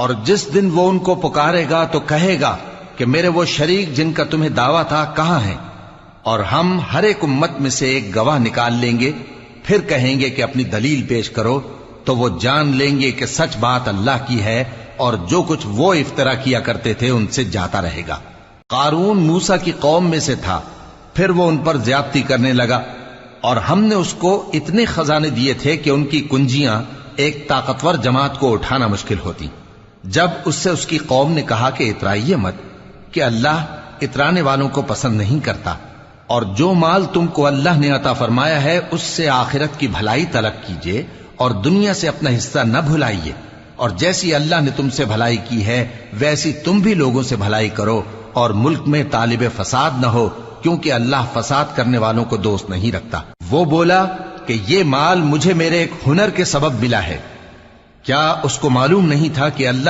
اور جس دن وہ ان کو پکارے گا تو کہے گا کہ میرے وہ شریک جن کا تمہیں دعویٰ تھا کہاں ہیں؟ اور ہم ہر ایک امت میں سے ایک گواہ نکال لیں گے، پھر کہیں گے کہ اپنی دلیل پیش کرو، تو وہ جان لیں گے کہ سچ بات اللہ کی ہے، اور جو کچھ وہ افطرا کیا کرتے تھے ان سے جاتا رہے گا۔ قارون موسیٰ کی قوم میں سے تھا، پھر وہ ان پر زیادتی کرنے لگا، اور ہم نے اس کو اتنے خزانے دیے تھے کہ ان کی کنجیاں ایک طاقتور جماعت کو اٹھانا مشکل ہوتی۔ جب اس سے اس کی قوم نے کہا کہ اترائیے مت، کہ اللہ اترانے والوں کو پسند نہیں کرتا، اور جو مال تم کو اللہ نے عطا فرمایا ہے اس سے آخرت کی بھلائی طلب کیجئے اور دنیا سے اپنا حصہ نہ بھلائیے، اور جیسی اللہ نے تم سے بھلائی کی ہے ویسی تم بھی لوگوں سے بھلائی کرو، اور ملک میں طالب فساد نہ ہو، کیونکہ اللہ فساد کرنے والوں کو دوست نہیں رکھتا۔ وہ بولا کہ یہ مال مجھے میرے ایک ہنر کے سبب ملا ہے۔ کیا اس کو معلوم نہیں تھا کہ اللہ